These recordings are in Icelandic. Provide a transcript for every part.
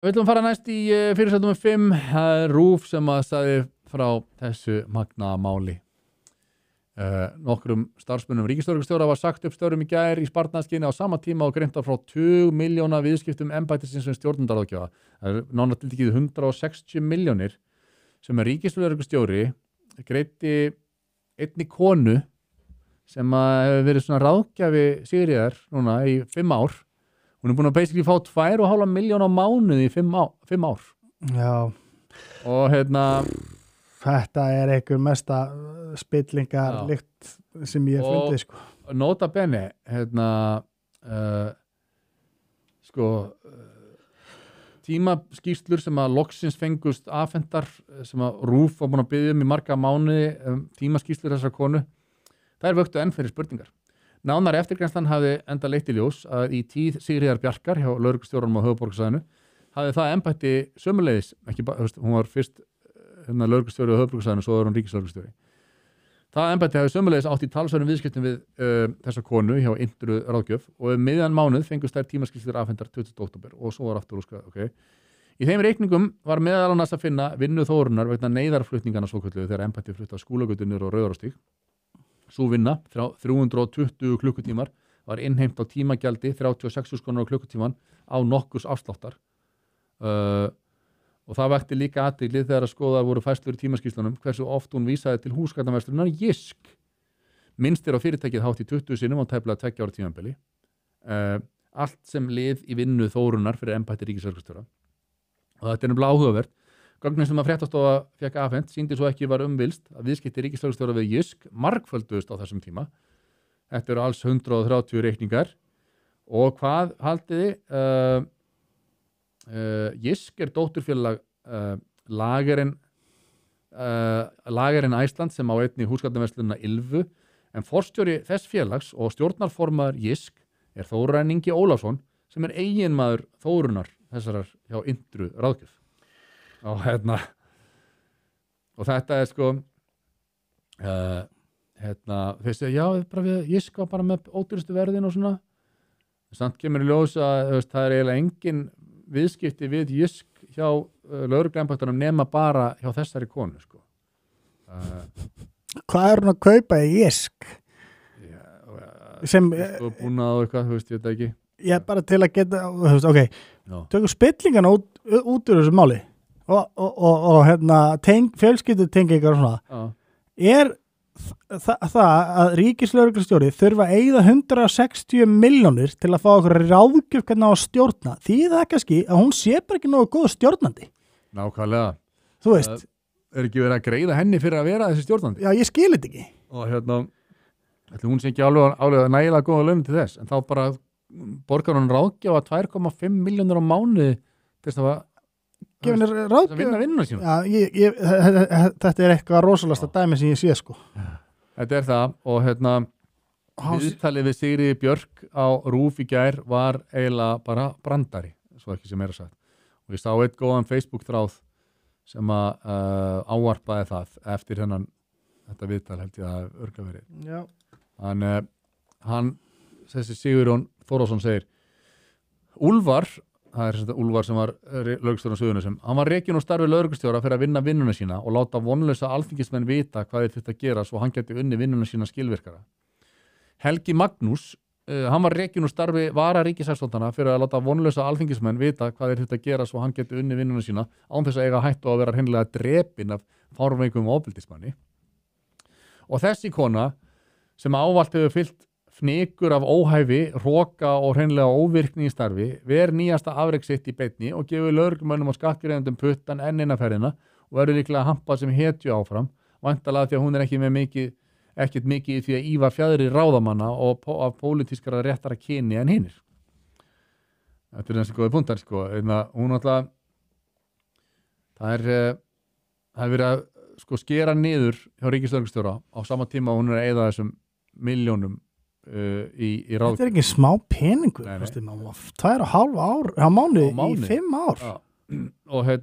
Við ætlum að fara næst í fyrirsættum 5, það er RÚV sem að sagði frá þessu magnaða máli. Nokkrum starfsmönnum ríkislögreglustjóra var sagt upp störfum í gær í sparnaðarskyni á sama tíma og greint frá 20 milljóna viðskiptum embættisins sem stjórnarráðgjafa. Það er nánar tiltekið 160 milljónir sem að ríkislögreglustjóri greiddi einni konu sem að hefur verið svona ráðgjafi Sigríðar núna í 5 ár. Hún er búin að basically fá 2,5 milljón á mánuði í 5 ár. Já. Og þetta er einhver mesta spillingar lykt sem ég hef fundið, sko. Og nota bene, tímaskýrslur sem að loksins fengust afhentar, sem að RÚV var búin að biðja í marga mánuði, tímaskýrslur þessar konu, þær vöktu enn fyrir spurningar. Nánar eftirgrænslan hafði enda leitt í ljós að í tíð Sigríðar Bjarkar hjá lögreglustjóranum á höfuðborgarsvæðinu hafði það embætti sömuleiðis, hún var fyrst lögreglustjóri á höfuðborgarsvæðinu, svo var hún ríkislögreglustjóri. Það embætti hafði sömuleiðis átt í talsverðum viðskiptum við þessa konu hjá Indru ráðgjöf og miðjan mánuð fengust þær tímaskýrslur afhentar 20. október og svo var aftur óskað, ok. Í þeim reikningum var meðal annars að finna vinnu Þórunnar vegna neyðarflutningana svokölluðu þegar embætti flutti á Skúlagötu niður á Rauðarárstíg. Sú vinna, 320 klukkutímar, var innheimt á tímagjaldi 36.000 krónur á klukkutíman á nokkurs afsláttar. Og það vekti líka athygli þegar að skoða voru færslur í tímaskýrslunum hversu oft hún vísaði til húsgagnaverslunar Jysk. Minnst á fyrirtækið hátt í 20 sinnum á tæplega 2 ára tímabili. Allt sem lið í vinnu Þórunnar fyrir embætti ríkislögreglustjóra. Og þetta er nefnilega áhugavert. Gögnin sem að fréttastofa fékk afhent sýndi svo ekki var umvilst að viðskipti ríkislögreglustjóra við Jysk margfölduðust á þessum tíma. Þetta eru alls 130 reikningar og hvað haldiði? Jysk er dótturfélag Lagerinn Æsland sem á einni húsgagnaverslunina Ylfu en forstjóri þess félags og stjórnarformaður Jysk er Þórarinn Ingi Ólafsson sem er eiginmaður Þórunnar þessarar hjá Indru ráðgjöf. Og þetta er sko þessi, já, bara við Jysk var bara með ódýrustu verðin og svona samt kemur í ljós að það er eiginlega engin viðskipti við Jysk hjá lögregluembættunum nema bara hjá þessari konu sko. Hvað er hún að kaupa í Jysk? Sem búnað og eitthvað, ég veit ekki. Já, bara til að geta, ok, tökum spillingana út úr þessu máli og fjölskyldu tengingar og svona. Er það að ríkislögreglustjóri þurfa að eyða 160 milljónir til að fá okkur ráðgjöf hvernig á að stjórna? Því það kannski að hún sé bara ekki nógu góð stjórnandi. Nákvæmlega. Þú veist. Er ekki verið að greiða henni fyrir að vera þessi stjórnandi? Já, ég skil þetta ekki. Og hún sé ekki álega nægilega góða laun til þess, en þá bara borgar hún ráðgjafa 2,5 milljónir á mánuði til þess að vinna vinnuna sína. Já, þetta er eitthvað rosalasta dæmi sem ég sé sko. Þetta er það og viðtalið við Sigríði Björk á RÚV í gær var eiginlega bara brandari, svo ekki sem er að sagt. Og ég sá eitt góðan Facebook-þráð sem að ávarpaði það eftir þetta viðtal held ég að örgla verið. Já. Þessi Sigurjón Þórðarsson segir Úlfar, það er þetta Úlfar sem var lögreglustjórinn á Suðurnesjum, hann var rekinn úr starfi lögreglustjóra fyrir að vinna vinnuna sína og láta vonlausa alþingismenn vita hvað þeir þurftu að gera svo hann geti unni vinnuna sína skilvirkara. Helgi Magnús, hann var rekinn úr starfi vararíkissaksóknara fyrir að láta vonlausa alþingismenn vita hvað þeir þurftu að gera svo hann geti unni vinnuna sína án þess að eiga hættu að vera hreinlega drepinn af fárveikum ofbeldismanni. Og þessi kona sem ávallt hefur fyllt fnykur af óhæfi, hroka og hreinlega óvirkni í starfi, ver nýjasta afrek sitt í beinni og gefur lögreglumönnum og skattgreiðendum puttan enn eina ferðina og verður líklega hampað sem hetju áfram, væntanlega því að hún er ekkert mikið í því að ýfa fjæðri ráðamanna og af pólitískara réttara kyni en hinnir. Þetta er þessi góði punktar, sko. Hún alltaf, það er verið að skera niður hjá ríkislögreglustjóra á sama tíma og hún er að eyða þessum milljónum í ráð. Þetta er ekki smá peningur. 2,5 ár á mánuði í 5 ár. Já. Og það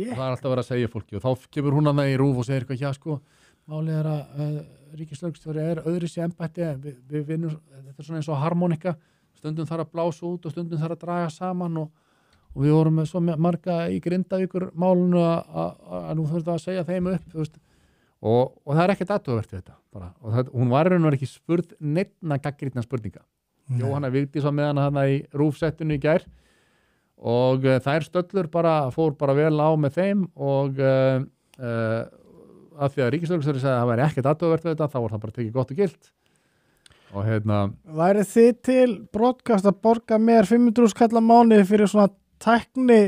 er alltaf verið að segja fólki og þá kemur hún að það í RÚV og segir eitthvað, já sko, málið er að ríkislögreglustjóri er öðru sér embætti, við vinnum, þetta er svona eins og harmonika, stundum þarf að blása út og stundum þarf að draga saman og og við vorum með svo marga í Grindavíkur málunu að nú þurfum að segja þeim upp, þú veist, og það er ekkert aðtugavert við þetta bara, og hún var ekki spurð neinna gagnrýnna spurninga. Jóhanna Vigdís var með hana þarna í rúfsettinu í gær og þær stöllur fór bara vel á með þeim og af því að ríkislögreglustjóri sagði að það væri ekkert aðtugavert við þetta, þá var það bara tekið gott og gilt. Og væri þið til broadcast að borga mér 500 kall á mánuði fyrir svona tækni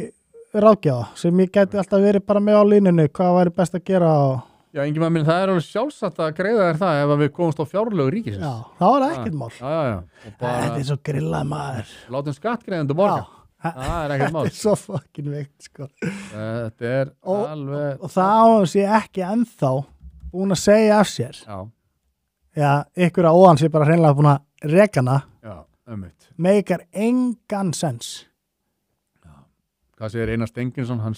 ráðgjafa sem ég gæti alltaf verið bara með á línunni, hvað væri best að gera og... Já, Ingimar minn, það alveg sjálfsagt að greiða þér það ef við komumst á fjárlög ríkisins. Já, það var ekkert mál. Já. Þetta svo grillað maður. Látum skattgreiðendur borga. Það er ekkert mál. Þetta svo fucking veikt, sko. Þetta alveg... Og það sé ekki ennþá búin að segja af sér. Já, ykkur að óan sé bara hreinlega búin að rekana. Já, meikar engan sens. Já. Hvað segir Einar Stenginsson? Hann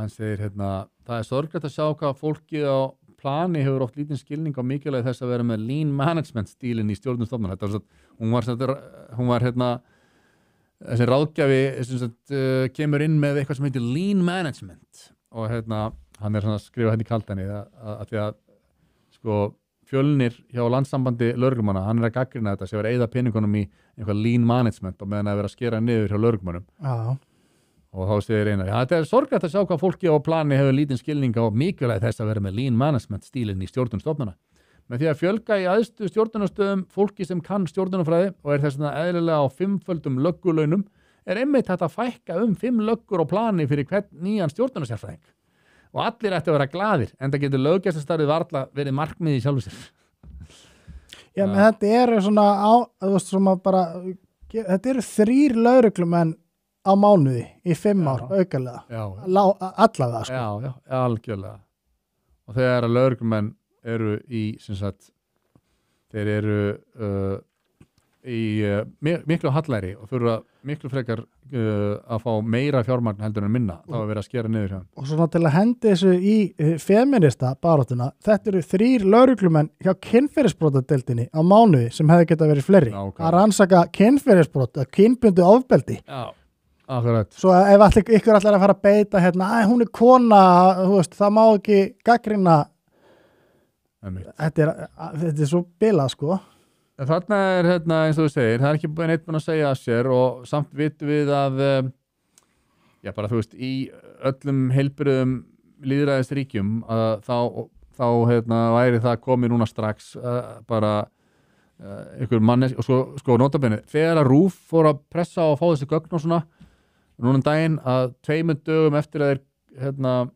segir það er sorglegt að sjá hvað fólkið á plani hefur oft lítinn skilning á mikilvægi þess að vera með lean management stílinn í stjórnumstofnun. Hún var þessi ráðgjafi kemur inn með eitthvað sem heitir lean management og hann er svona að skrifa í kaltani að því að sko Fjölnir hjá landssambandi lögreglumanna, hann að gagnrýna þetta sem var eyða peningunum í eitthvað lean management og meðan að vera að skera niður hjá lögreglumönnum. Já. Og þá segir Einar, þetta er sorglegt að sjá hvað fólki á plani hefur lítinn skilning á mikilvægi þess að vera með lean management stílinn í stjórnunstofnana. Með því að fjölga í æðstu stjórnunastöðum fólki sem kann stjórnunafræði og er þess vegna eðlilega á 5-földum löggulaunum er einmitt hægt að fækka 5 löggur á plani fyrir hvern nýjan stjórnunasérfræðing. Og allir ætti að vera glaðir, en það getur löggæslustarfið varla verið markmið í sjálfu sér. Já, menn þetta eru svona þetta eru 3 lögreglumenn á mánuði í 5 ár aukalega. Allavega, sko. Já, algjörlega. Og þegar að lögreglumenn eru í, sem sagt, þeir eru í miklu hallæri og þurfa miklu frekar að fá meira fjármagn heldur en minna, þá að vera að skera niður hjá. Og svona til að hendi þessu í feminista baráttuna, þetta eru 3 lögreglumenn hjá kynferðisbrotadeildinni á mánuði sem hefði getað verið fleiri. Að rannsaka kynferðisbrot, kynbundið ofbeldi. Já. Akkurat. Svo ef ykkur allar að fara að beita hún er kona, þú veist, það má ekki gagnrýna. Þetta er svo bilað, sko. Þarna er eins og þú segir, það er ekki neitt búin að segja að sér og samt vitum við að bara þú veist, í öllum heilbrigðum lýðræðisríkjum þá væri það komið núna strax bara einhver mannes og sko notabenni, þegar að RÚV fór að pressa og fá þessi gögn og svona núna daginn að 2 dögum eftir að þeir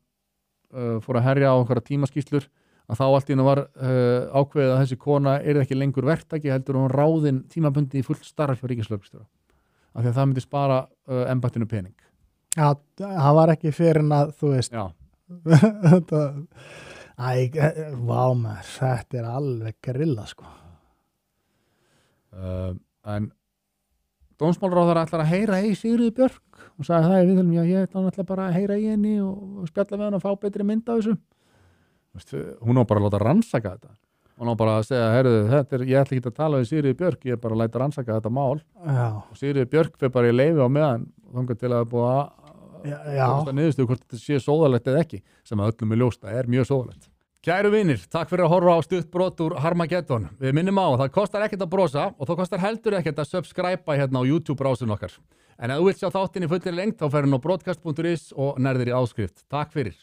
fór að herja á einhverja tímaskýslur að þá allt í hennu var ákveðið að þessi kona ekki lengur verktaki heldur hún ráðin tímabundi í fullt starf hjá ríkislögreglustjóra af því að það myndi spara embættinu pening. Já, það var ekki fyrir en að þú veist. Já. Maður, þetta er alveg grilla, sko. En dómsmálaráðherra ætlar að heyra í Sigríði Björk og sagði það í viðtölum, ég ætla bara að heyra í henni og spjalla með hann og fá betri mynd af þessu. Hún á bara að láta rannsaka þetta. Hún á bara að segja, ég ætla ekki að tala við Sigríði Björk, ég er bara að læta rannsaka þetta mál. Já. Og Sigríði Björk fyrir bara í leyfi á meðan þangað til að það búið að niðurstuðu hvort þetta sé sóðalegt eða ekki, sem að öllum er ljóst, það er mjög sóðalegt. Kæru vinir, takk fyrir að horfa á stutt brot úr Harmageddon. Við minnum á, það kostar ekkert að brosa og það kostar heldur ekkert að subscribe hérna á YouTube-rásun okkar. En ef þú vilt sjá þáttinn í fullri lengd, þá ferðu inn á broadcast.is og nærðir í áskrift. Takk fyrir.